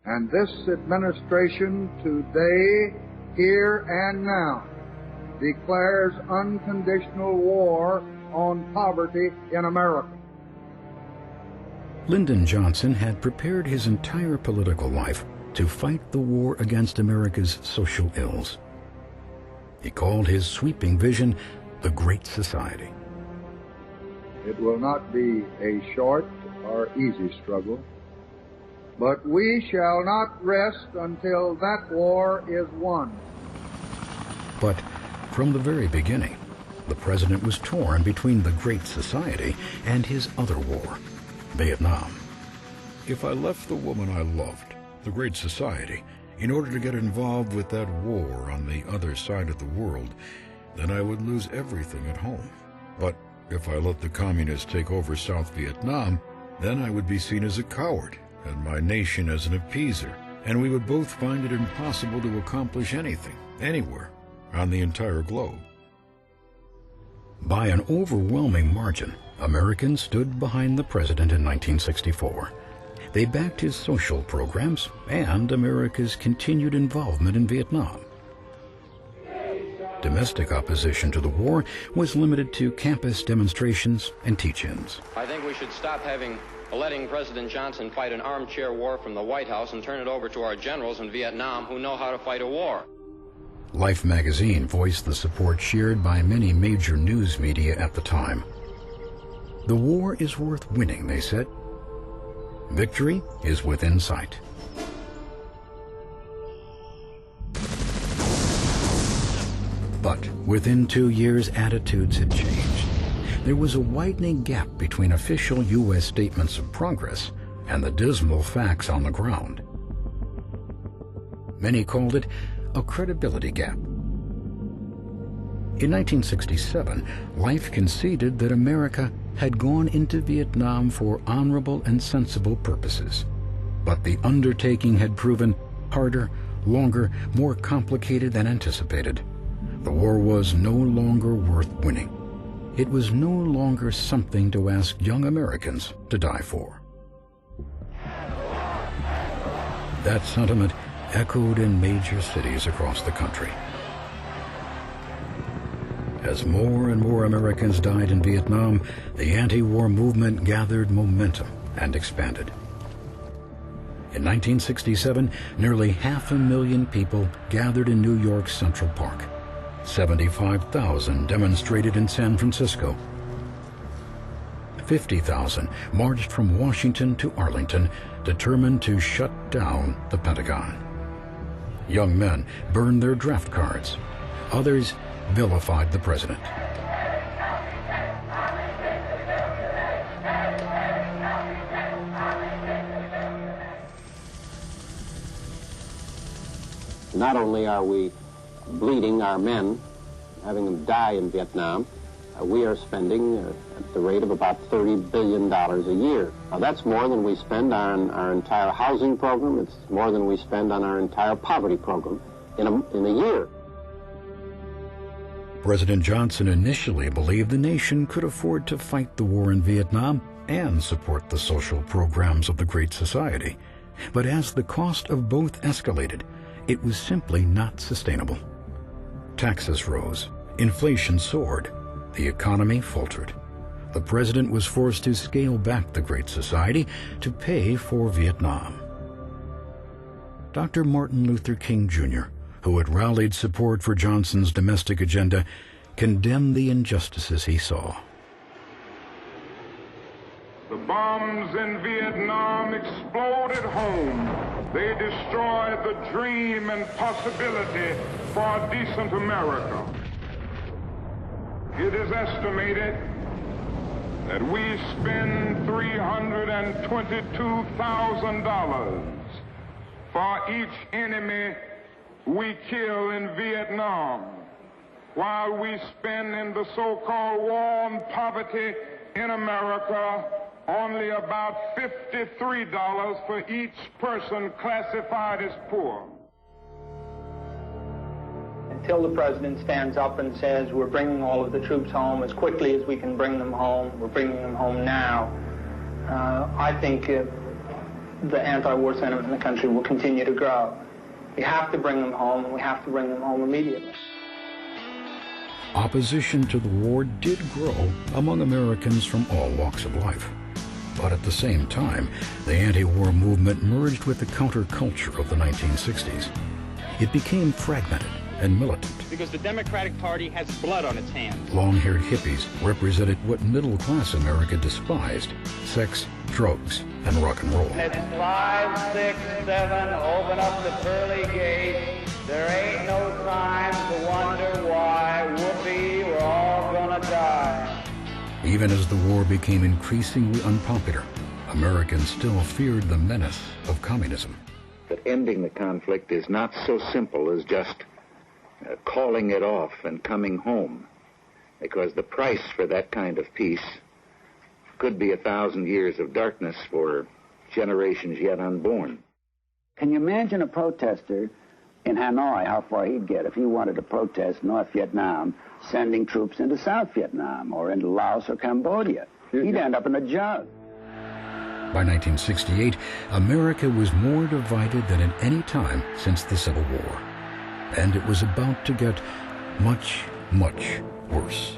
And this administration today, here and now, declares unconditional war on poverty in America. Lyndon Johnson had prepared his entire political life to fight the war against America's social ills. He called his sweeping vision the Great Society. It will not be a short or easy struggle, but we shall not rest until that war is won. But from the very beginning, the president was torn between the Great Society and his other war, Vietnam. If I left the woman I loved, the Great Society, in order to get involved with that war on the other side of the world, then I would lose everything at home. But if I let the communists take over South Vietnam, then I would be seen as a coward and my nation as an appeaser, and we would both find it impossible to accomplish anything, anywhere, on the entire globe. By an overwhelming margin, Americans stood behind the president in 1964. They backed his social programs and America's continued involvement in Vietnam. Domestic opposition to the war was limited to campus demonstrations and teach-ins. I think we should stop letting President Johnson fight an armchair war from the White House and turn it over to our generals in Vietnam who know how to fight a war. Life magazine voiced the support shared by many major news media at the time. The war is worth winning, they said. Victory is within sight. But within 2 years, attitudes had changed. There was a widening gap between official U.S. statements of progress and the dismal facts on the ground. Many called it a credibility gap. In 1967, Life conceded that America had gone into Vietnam for honorable and sensible purposes. But the undertaking had proven harder, longer, more complicated than anticipated. The war was no longer worth winning. It was no longer something to ask young Americans to die for. That sentiment echoed in major cities across the country. As more and more Americans died in Vietnam, the anti-war movement gathered momentum and expanded. In 1967, nearly 500,000 people gathered in New York's Central Park. 75,000 demonstrated in San Francisco. 50,000 marched from Washington to Arlington, determined to shut down the Pentagon. Young men burned their draft cards. Others vilified the president. Not only are we bleeding our men, having them die in Vietnam, we are spending at the rate of about $30 billion a year. Now, that's more than we spend on our entire housing program. It's more than we spend on our entire poverty program in a year. President Johnson initially believed the nation could afford to fight the war in Vietnam and support the social programs of the Great Society. But as the cost of both escalated, it was simply not sustainable. Taxes rose, inflation soared, the economy faltered. The president was forced to scale back the Great Society to pay for Vietnam. Dr. Martin Luther King Jr., who had rallied support for Johnson's domestic agenda, condemned the injustices he saw. The bombs in Vietnam exploded home. They destroyed the dream and possibility for a decent America. It is estimated that we spend $322,000 for each enemy we kill in Vietnam, while we spend in the so-called war on poverty in America only about $53 for each person classified as poor. Until the president stands up and says we're bringing all of the troops home as quickly as we can bring them home, we're bringing them home now, I think the anti-war sentiment in the country will continue to grow. We have to bring them home, and we have to bring them home immediately. Opposition to the war did grow among Americans from all walks of life. But at the same time, the anti-war movement merged with the counterculture of the 1960s. It became fragmented and militant. Because the Democratic Party has blood on its hands. Long-haired hippies represented what middle-class America despised: sex, drugs, and rock and roll. It's 5, 6, 7, open up the pearly gate. There ain't no time to wonder why. Whoopee, we're all gonna die. Even as the war became increasingly unpopular, Americans still feared the menace of communism. That ending the conflict is not so simple as just calling it off and coming home, because the price for that kind of peace could be 1,000 years of darkness for generations yet unborn. Can you imagine a protester in Hanoi, how far he'd get if he wanted to protest North Vietnam sending troops into South Vietnam or into Laos or Cambodia? He'd end up in a jug. By 1968, America was more divided than at any time since the Civil War. And it was about to get much, much worse.